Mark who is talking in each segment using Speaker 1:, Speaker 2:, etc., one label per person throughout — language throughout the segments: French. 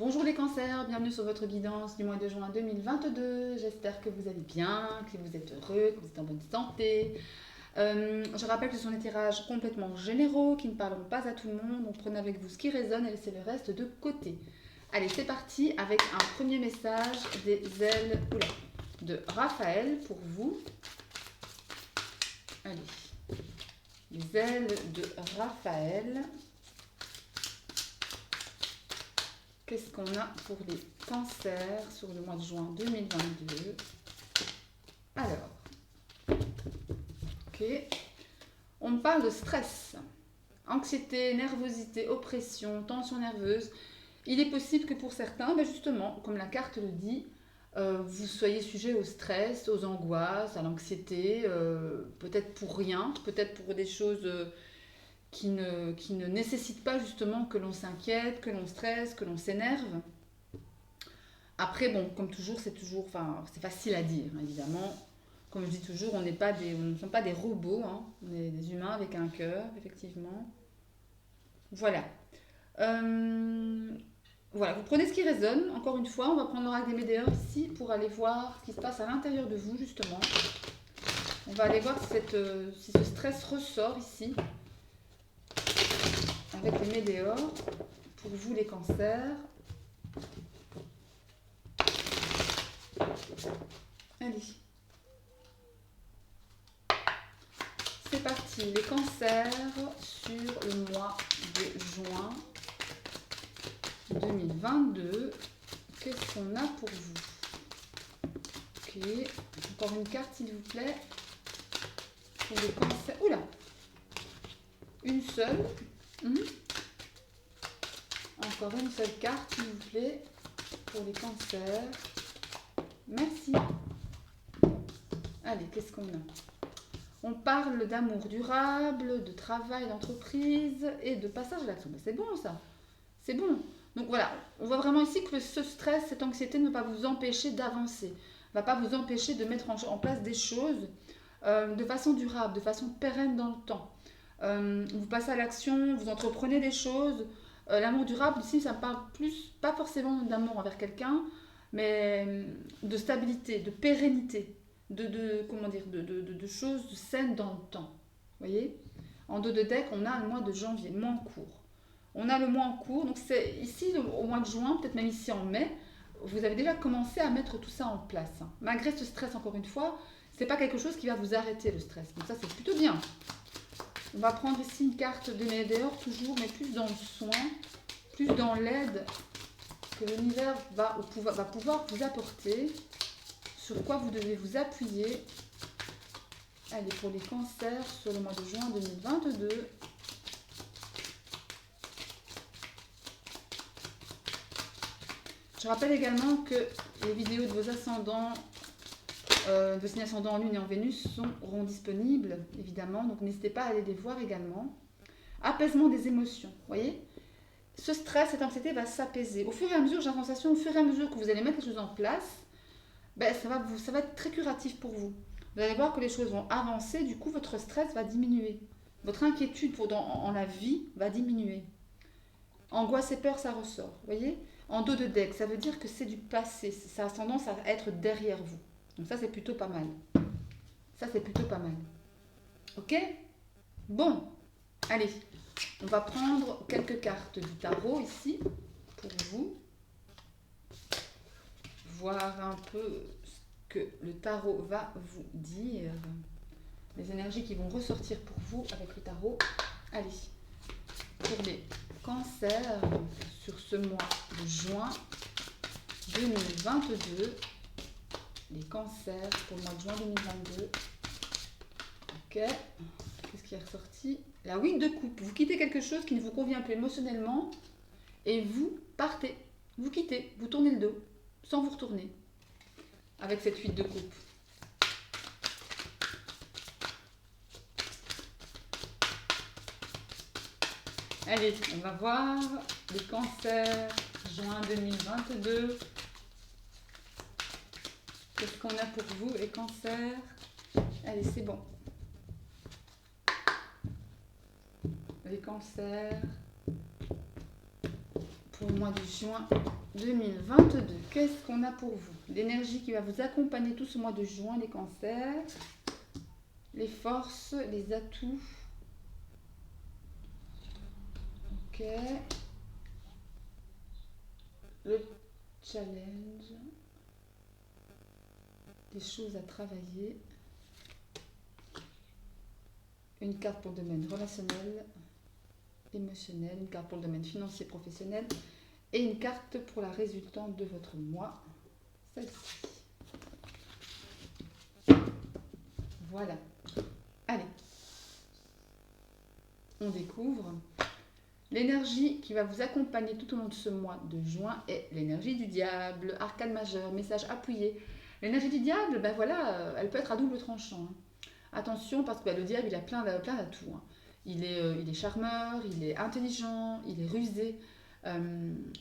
Speaker 1: Bonjour les cancers, bienvenue sur votre guidance du mois de juin 2022. J'espère que vous allez bien, que vous êtes heureux, que vous êtes en bonne santé. Je rappelle que ce sont des tirages complètement généraux qui ne parleront pas à tout le monde. Donc prenez avec vous ce qui résonne et laissez le reste de côté. Allez, c'est parti avec un premier message des ailes de Raphaël pour vous. Allez, les ailes de Raphaël. Qu'est-ce qu'on a pour les cancers sur le mois de juin 2022? Alors, ok, on me parle de stress, anxiété, nervosité, oppression, tension nerveuse. Il est possible que pour certains, justement, comme la carte le dit, vous soyez sujet au stress, aux angoisses, à l'anxiété, peut-être pour rien, peut-être pour des choses qui ne nécessitent pas justement que l'on s'inquiète, que l'on stresse, que l'on s'énerve. Après, bon, comme toujours, c'est facile à dire, évidemment. Comme je dis toujours, on ne sont pas des robots, hein. On est des humains avec un cœur, effectivement. Voilà. Voilà, vous prenez ce qui résonne. Encore une fois, on va prendre l'oracle des médiums ici pour aller voir ce qui se passe à l'intérieur de vous, justement. On va aller voir si ce stress ressort ici, avec les météores, pour vous les cancers. Allez. C'est parti, les cancers sur le mois de juin 2022. Qu'est-ce qu'on a pour vous? Ok, encore une carte s'il vous plaît. Pour les cancers. Oula! Une seule. Encore une seule carte s'il vous plaît. Pour les cancers. Merci. Allez, qu'est-ce qu'on a? On parle d'amour durable, de travail, d'entreprise et de passage à l'action. C'est bon ça, c'est bon. Donc voilà, on voit vraiment ici que ce stress, cette anxiété ne va pas vous empêcher d'avancer, ne va pas vous empêcher de mettre en place des choses de façon durable, de façon pérenne dans le temps. Vous passez à l'action, vous entreprenez des choses. L'amour durable, ici, ça me parle plus, pas forcément d'amour envers quelqu'un, mais de stabilité, de pérennité. De choses saines dans le temps. Vous voyez? En dos de deck, on a le mois de janvier, le mois en cours. On a le mois en cours, donc c'est ici au mois de juin, peut-être même ici en mai, vous avez déjà commencé à mettre tout ça en place. Malgré ce stress, encore une fois, c'est pas quelque chose qui va vous arrêter le stress. Donc ça, c'est plutôt bien. On va prendre ici une carte de médior toujours, mais plus dans le soin, plus dans l'aide que l'univers va pouvoir vous apporter. Sur quoi vous devez vous appuyer. Allez, pour les cancers sur le mois de juin 2022. Je rappelle également que les vidéos de vos ascendants, de signes ascendants en Lune et en Vénus seront disponibles, évidemment. Donc n'hésitez pas à aller les voir également. Apaisement des émotions, vous voyez? Ce stress, cette anxiété va s'apaiser. Au fur et à mesure, j'ai la sensation, au fur et à mesure que vous allez mettre les choses en place, ça va être très curatif pour vous. Vous allez voir que les choses vont avancer, du coup votre stress va diminuer. Votre inquiétude en la vie va diminuer. Angoisse et peur, ça ressort, vous voyez? En dos de deck, ça veut dire que c'est du passé, ça a tendance à être derrière vous. Donc ça, c'est plutôt pas mal. Ça, c'est plutôt pas mal. Ok? Bon, allez, on va prendre quelques cartes du tarot ici, pour vous. Voir un peu ce que le tarot va vous dire. Les énergies qui vont ressortir pour vous avec le tarot. Allez, pour les cancers sur ce mois de juin 2022. Les cancers pour le mois de juin 2022. Ok, qu'est-ce qui est ressorti? La 8 de coupe. Vous quittez quelque chose qui ne vous convient plus émotionnellement et vous partez. Vous quittez, vous tournez le dos sans vous retourner avec cette 8 de coupe. Allez, on va voir les cancers juin 2022. Qu'est-ce qu'on a pour vous les cancers? Allez, c'est bon. Les cancers pour le mois de juin 2022. Qu'est-ce qu'on a pour vous? L'énergie qui va vous accompagner tout ce mois de juin, les cancers, les forces, les atouts. Ok. Le challenge. Des choses à travailler. Une carte pour le domaine relationnel, émotionnel, une carte pour le domaine financier professionnel et une carte pour la résultante de votre mois, celle-ci. Voilà. Allez, on découvre. L'énergie qui va vous accompagner tout au long de ce mois de juin est l'énergie du diable, arcane majeur, message appuyé. L'énergie du diable, ben voilà, elle peut être à double tranchant. Hein. Attention, parce que le diable, il a plein d'atouts. Hein. Il est charmeur, il est intelligent, il est rusé.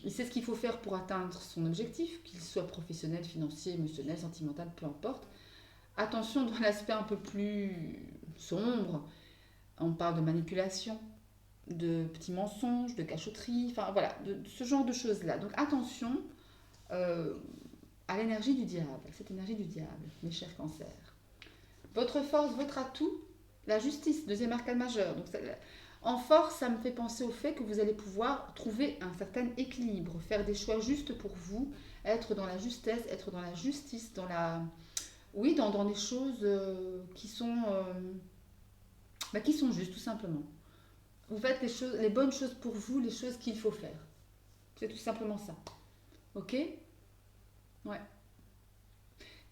Speaker 1: Il sait ce qu'il faut faire pour atteindre son objectif, qu'il soit professionnel, financier, émotionnel, sentimental, peu importe. Attention dans l'aspect un peu plus sombre. On parle de manipulation, de petits mensonges, de cachotterie, enfin voilà, de ce genre de choses-là. Donc attention à l'énergie du diable, cette énergie du diable, mes chers cancers. Votre force, votre atout, la justice, deuxième arcane majeur. Donc, en force, ça me fait penser au fait que vous allez pouvoir trouver un certain équilibre, faire des choix justes pour vous, être dans la justesse, être dans la justice, dans la... Oui, dans des choses qui sont justes, tout simplement. Vous faites les bonnes choses pour vous, les choses qu'il faut faire. C'est tout simplement ça. Ok? Ouais.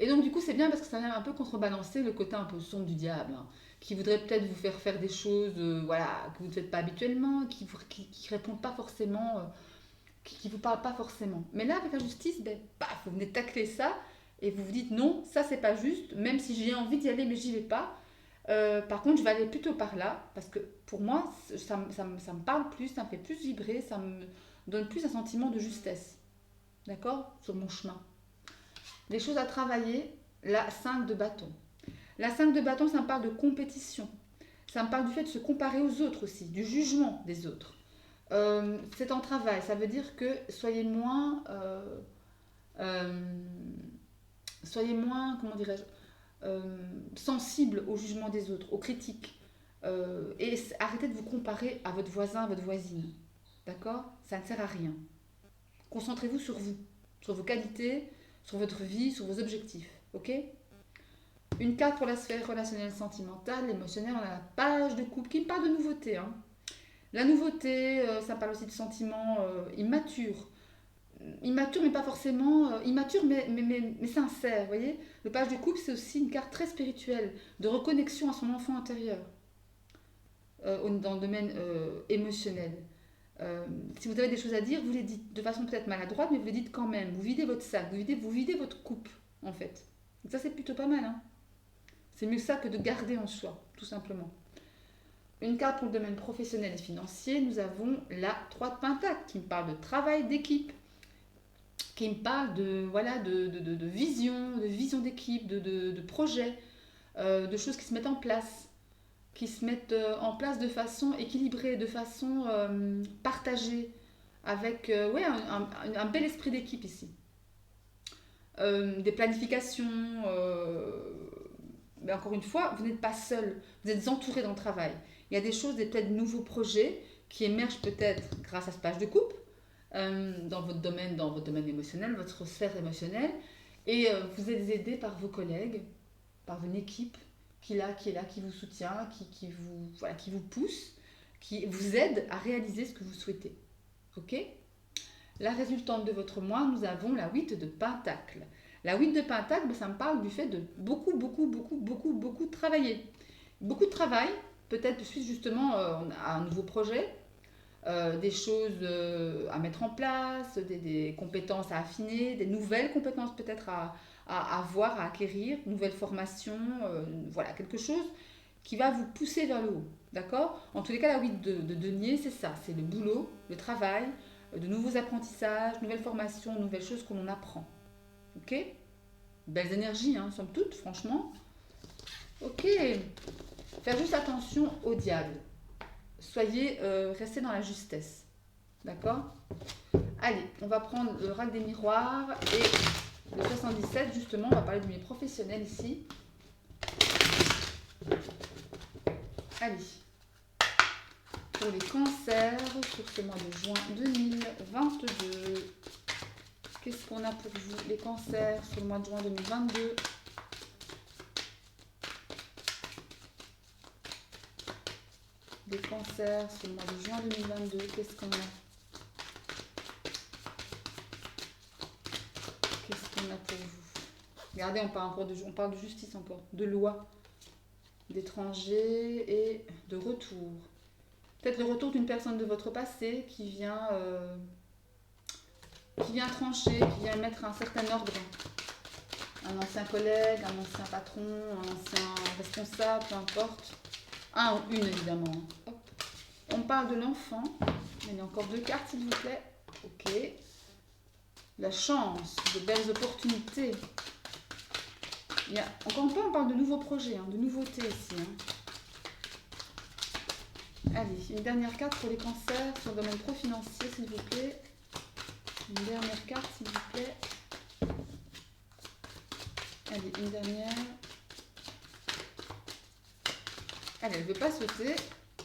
Speaker 1: Et donc du coup c'est bien parce que ça vient un peu contrebalancer le côté un peu sombre du diable, hein, qui voudrait peut-être vous faire des choses voilà, que vous ne faites pas habituellement, qui répondent pas forcément, qui vous parlent pas forcément. Mais là avec la justice, ben, paf, vous venez tacler ça et vous vous dites non, ça c'est pas juste, même si j'ai envie d'y aller mais j'y vais pas. Par contre je vais aller plutôt par là parce que pour moi ça me parle plus, ça me fait plus vibrer, ça me donne plus un sentiment de justesse. D'accord? Sur mon chemin. Les choses à travailler, la 5 de bâton. La 5 de bâton, ça me parle de compétition. Ça me parle du fait de se comparer aux autres aussi, du jugement des autres. C'est en travail, ça veut dire que soyez moins, comment dirais-je, sensible au jugement des autres, aux critiques. Et arrêtez de vous comparer à votre voisin, à votre voisine. D'accord? Ça ne sert à rien. Concentrez-vous sur vos qualités, sur votre vie, sur vos objectifs. Ok? Une carte pour la sphère relationnelle, sentimentale, émotionnelle. On a la page de couple qui me parle de nouveauté. Hein. La nouveauté, ça parle aussi de sentiments immatures. Immature, mais pas forcément... immature, mais sincère, vous voyez? Le page de couple, c'est aussi une carte très spirituelle, de reconnexion à son enfant intérieur, dans le domaine émotionnel. Si vous avez des choses à dire, vous les dites de façon peut-être maladroite, mais vous les dites quand même. Vous videz votre sac, vous videz votre coupe, en fait. Donc ça, c'est plutôt pas mal. Hein. C'est mieux ça que de garder en soi, tout simplement. Une carte pour le domaine professionnel et financier, nous avons la 3 de Pentacle, qui me parle de travail d'équipe, qui me parle de vision d'équipe, de projet, de choses qui se mettent en place. Qui se mettent en place de façon équilibrée, de façon partagée, avec un bel esprit d'équipe ici. Des planifications, mais encore une fois, vous n'êtes pas seul, vous êtes entouré dans le travail. Il y a des choses, peut-être de nouveaux projets qui émergent peut-être grâce à ce page de coupe, dans votre domaine émotionnel, votre sphère émotionnelle, et vous êtes aidé par vos collègues, par une équipe, qui est là, qui vous soutient, qui vous pousse, qui vous aide à réaliser ce que vous souhaitez. Ok? La résultante de votre mois, nous avons la 8 de Pentacle. La 8 de Pentacle, ça me parle du fait de beaucoup travailler. Beaucoup de travail, peut-être suite justement à un nouveau projet, des choses à mettre en place, des compétences à affiner, des nouvelles compétences peut-être à avoir, à acquérir, nouvelles formations, voilà, quelque chose qui va vous pousser vers le haut, d'accord? En tous les cas, la 8 de denier, c'est ça, c'est le boulot, le travail, de nouveaux apprentissages, nouvelles formations, nouvelles choses que l'on apprend, ok? Belles énergies, hein, somme toute, franchement. Ok, faire juste attention au diable. Restez dans la justesse, d'accord? Allez, va prendre le rack des miroirs et le 77, justement, on va parler du milieu professionnel ici. Allez. Pour les cancers, sur ce mois de juin 2022. Qu'est-ce qu'on a pour vous, les cancers, sur le mois de juin 2022? Les cancers, sur le mois de juin 2022, qu'est-ce qu'on a? Qu'est-ce qu'on a pour vous? Regardez, on parle de justice encore, de loi, d'étrangers et de retour. Peut-être le retour d'une personne de votre passé qui vient trancher, qui vient mettre un certain ordre. Un ancien collègue, un ancien patron, un ancien responsable, peu importe. Un ou une, évidemment. Hop. On parle de l'enfant. Il y a encore 2 cartes, s'il vous plaît. Ok. La chance, de belles opportunités. Encore une fois, on parle de nouveaux projets, de nouveautés ici. Allez, une dernière carte pour les cancers sur le domaine pro-financier, s'il vous plaît. Une dernière carte, s'il vous plaît. Allez, une dernière. Allez, elle ne veut pas sauter.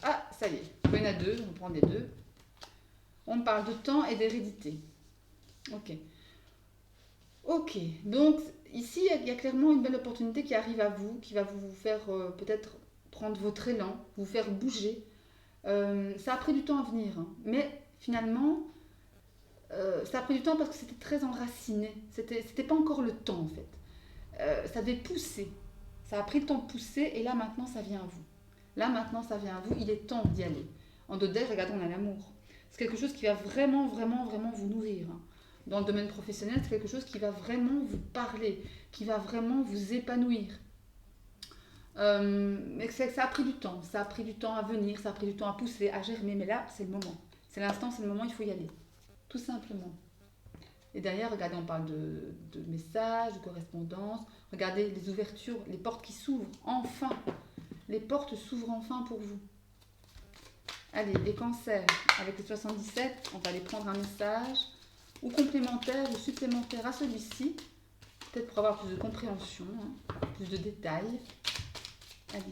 Speaker 1: Ah, ça y est. Il y en a 2, on prend les 2. On parle de temps et d'hérédité. Ok. Ok, donc ici, il y a clairement une belle opportunité qui arrive à vous, qui va vous faire peut-être prendre votre élan, vous faire bouger. Ça a pris du temps à venir, mais finalement, ça a pris du temps parce que c'était très enraciné. C'était pas encore le temps, en fait. Ça devait pousser. Ça a pris le temps de pousser et là, maintenant, ça vient à vous. Là, maintenant, ça vient à vous. Il est temps d'y aller. En Dodel, regardez, on a l'amour. C'est quelque chose qui va vraiment, vraiment, vraiment vous nourrir. Dans le domaine professionnel, c'est quelque chose qui va vraiment vous parler, qui va vraiment vous épanouir. Mais ça a pris du temps. Ça a pris du temps à venir, ça a pris du temps à pousser, à germer. Mais là, c'est le moment. C'est l'instant, c'est le moment, il faut y aller. Tout simplement. Et derrière, regardez, on parle de messages, de correspondance. Regardez les ouvertures, les portes qui s'ouvrent. Enfin, les portes s'ouvrent enfin pour vous. Allez, les cancers, avec les 77, on va aller prendre un message, ou complémentaire, ou supplémentaire à celui-ci, peut-être pour avoir plus de compréhension, plus de détails. Allez,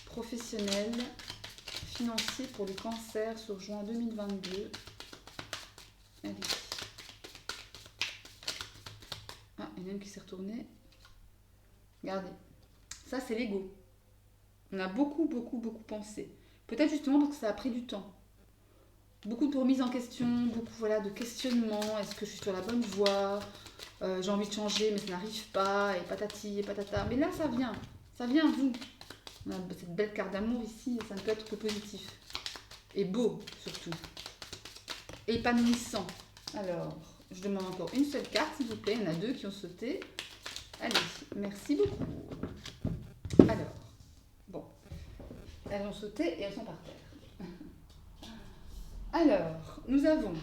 Speaker 1: professionnel, financier pour les cancers sur juin 2022. Allez. Ah, il y en a une qui s'est retournée. Regardez, ça c'est l'ego. On a beaucoup, beaucoup, beaucoup pensé. Peut-être justement parce que ça a pris du temps. Beaucoup de remises en question, beaucoup de questionnements. Est-ce que je suis sur la bonne voie? J'ai envie de changer, mais ça n'arrive pas. Et patati et patata. Mais là, ça vient à vous. On a cette belle carte d'amour ici, ça ne peut être que positif. Et beau, surtout. Et épanouissant. Alors, je demande encore une seule carte, s'il vous plaît. Il y en a 2 qui ont sauté. Allez, merci beaucoup. Alors, bon. Elles ont sauté et elles sont par terre. Alors, nous avons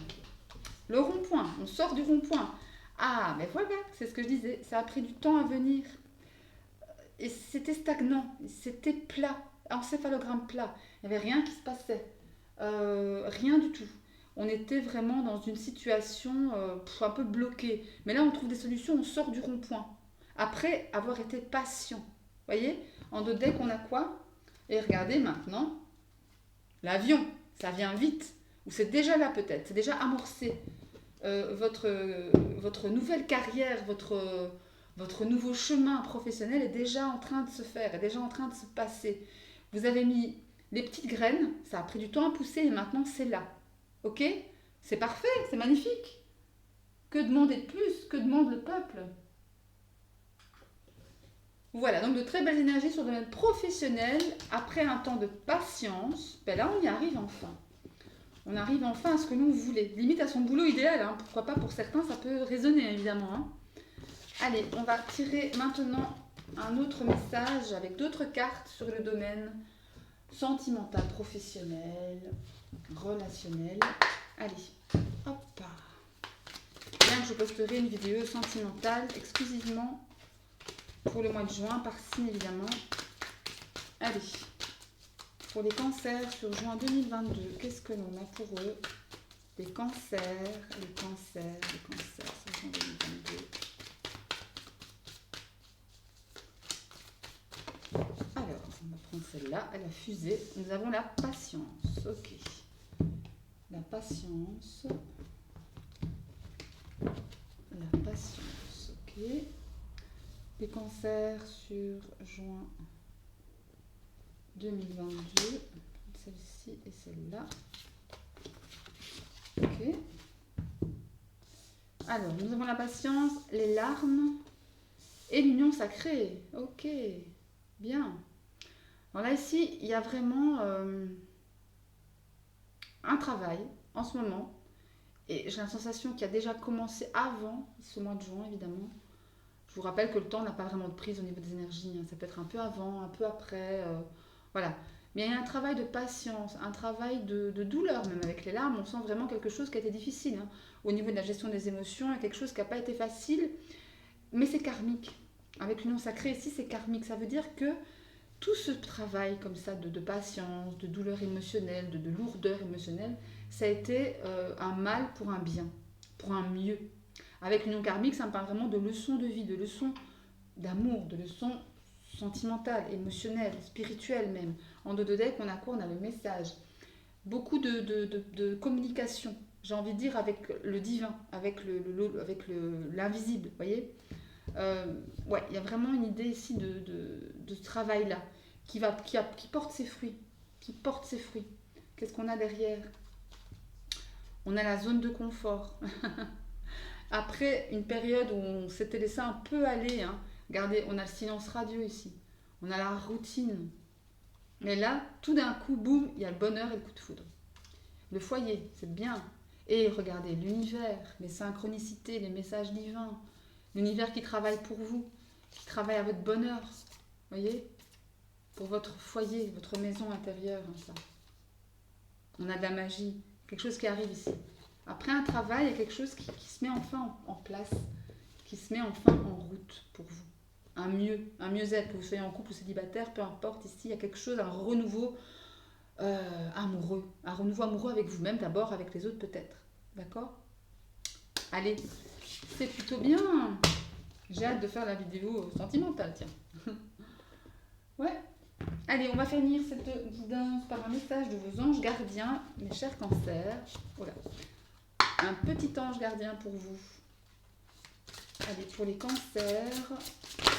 Speaker 1: le rond-point. On sort du rond-point. Ah, mais voilà, c'est ce que je disais. Ça a pris du temps à venir. Et c'était stagnant. C'était plat. Encéphalogramme plat. Il n'y avait rien qui se passait. Rien du tout. On était vraiment dans une situation un peu bloquée. Mais là, on trouve des solutions. On sort du rond-point. Après avoir été patient. Vous voyez? En deux decks, on a quoi? Et regardez maintenant. L'avion. Ça vient vite. Ou c'est déjà là peut-être, c'est déjà amorcé. Votre nouvelle carrière, votre nouveau chemin professionnel est déjà en train de se faire, est déjà en train de se passer. Vous avez mis les petites graines, ça a pris du temps à pousser et maintenant c'est là. Ok? C'est parfait, c'est magnifique. Que demander de plus? Que demande le peuple? Voilà, donc de très belles énergies sur le domaine professionnel. Après un temps de patience, ben là on y arrive enfin. On arrive enfin à ce que l'on voulait. Limite à son boulot idéal, pourquoi pas pour certains, ça peut résonner évidemment. Allez, on va tirer maintenant un autre message avec d'autres cartes sur le domaine sentimental, professionnel, relationnel. Allez, hop. Bien que je posterai une vidéo sentimentale exclusivement pour le mois de juin, par signe évidemment. Allez. Pour les cancers sur juin 2022, qu'est-ce que l'on a pour eux? Les cancers, les cancers, les cancers, c'est en 2022. Alors, on va prendre celle-là, elle a fusé. Nous avons la patience, ok. La patience. La patience, ok. Les cancers sur juin 2022. Celle-ci et celle-là. Ok. Alors, nous avons la patience, les larmes et l'union sacrée. Ok, bien. Alors là, ici, il y a vraiment un travail en ce moment. Et j'ai la sensation qu'il a déjà commencé avant ce mois de juin, évidemment. Je vous rappelle que le temps n'a pas vraiment de prise au niveau des énergies. Hein. Ça peut être un peu avant, un peu après. Voilà. Mais il y a un travail de patience, un travail de douleur, même avec les larmes. On sent vraiment quelque chose qui a été difficile. Hein. Au niveau de la gestion des émotions, il y a quelque chose qui n'a pas été facile. Mais c'est karmique. Avec l'union sacrée, ici, c'est karmique. Ça veut dire que tout ce travail comme ça de patience, de douleur émotionnelle, de lourdeur émotionnelle, ça a été un mal pour un bien, pour un mieux. Avec l'union karmique, ça me parle vraiment de leçons de vie, de leçons d'amour, de leçons sentimentales, émotionnelles, spirituelles même. En deux deck, on a quoi? On a le message. Beaucoup de communication, j'ai envie de dire, avec le divin, avec l'invisible, vous voyez. Ouais, il y a vraiment une idée ici de ce travail-là qui porte ses fruits. Qui porte ses fruits. Qu'est-ce qu'on a derrière? On a la zone de confort. Après une période où on s'était laissé un peu aller, hein, regardez, on a le silence radio ici. On a la routine. Mais là, tout d'un coup, boum, il y a le bonheur et le coup de foudre. Le foyer, c'est bien. Et regardez, l'univers, les synchronicités, les messages divins. L'univers qui travaille pour vous, qui travaille à votre bonheur. Vous voyez? Pour votre foyer, votre maison intérieure. Hein, ça. On a de la magie. Quelque chose qui arrive ici. Après un travail, il y a quelque chose qui se met enfin en place. Qui se met enfin en route pour vous. Un mieux-être, que vous soyez en couple ou célibataire, peu importe. Ici, il y a quelque chose, un renouveau amoureux. Un renouveau amoureux avec vous-même d'abord, avec les autres peut-être. D'accord? Allez, c'est plutôt bien. J'ai hâte de faire la vidéo sentimentale, tiens. Ouais. Allez, on va finir cette guidance par un message de vos anges gardiens, mes chers cancers. Voilà. Un petit ange gardien pour vous. Allez, pour les cancers,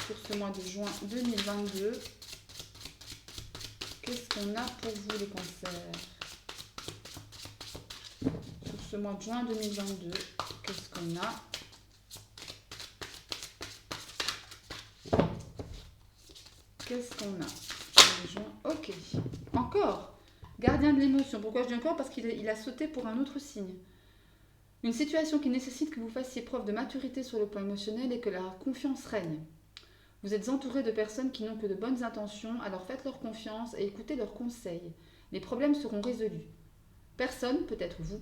Speaker 1: sur ce mois de juin 2022, qu'est-ce qu'on a pour vous les cancers? Sur ce mois de juin 2022, qu'est-ce qu'on a? Qu'est-ce qu'on a? Ok. Encore. Gardien de l'émotion. Pourquoi je dis encore? Parce qu'il a sauté pour un autre signe. Une situation qui nécessite que vous fassiez preuve de maturité sur le plan émotionnel et que la confiance règne. Vous êtes entouré de personnes qui n'ont que de bonnes intentions, alors faites leur confiance et écoutez leurs conseils. Les problèmes seront résolus. Personne, peut-être vous,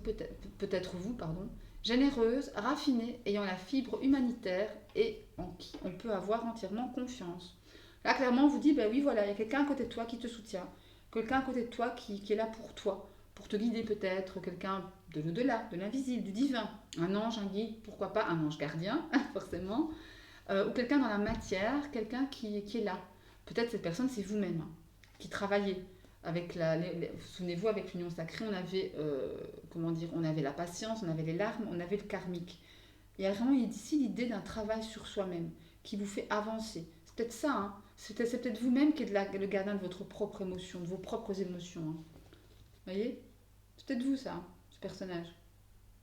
Speaker 1: généreuse, raffinée, ayant la fibre humanitaire et en qui on peut avoir entièrement confiance. Là, clairement, on vous dit, ben oui, voilà, il y a quelqu'un à côté de toi qui te soutient, quelqu'un à côté de toi qui est là pour toi, pour te guider peut-être, quelqu'un de l'au-delà, de l'invisible, du divin, un ange, un guide, pourquoi pas un ange gardien, forcément, ou quelqu'un dans la matière, quelqu'un qui est là. Peut-être cette personne, c'est vous-même, hein, qui travaillez. Avec souvenez-vous, avec l'union sacrée, on avait, on avait la patience, on avait les larmes, on avait le karmique. Il y a vraiment ici l'idée d'un travail sur soi-même qui vous fait avancer. C'est peut-être ça, hein. C'est peut-être vous-même qui êtes le gardien de votre propre émotion, de vos propres émotions. Hein. Vous voyez? C'est peut-être vous, ça, hein, ce personnage.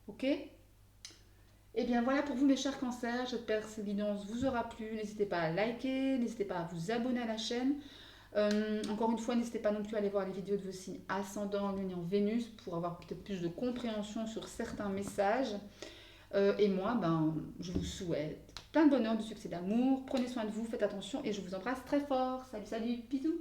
Speaker 1: Ok? Et bien voilà pour vous mes chers cancers, j'espère que cette guidance vous aura plu. N'hésitez pas à liker, n'hésitez pas à vous abonner à la chaîne. Encore une fois, n'hésitez pas non plus à aller voir les vidéos de vos signes ascendant, lune et en Vénus pour avoir peut-être plus de compréhension sur certains messages. Et moi, je vous souhaite plein de bonheur, de succès, d'amour. Prenez soin de vous, faites attention et je vous embrasse très fort. Salut, salut, bisous.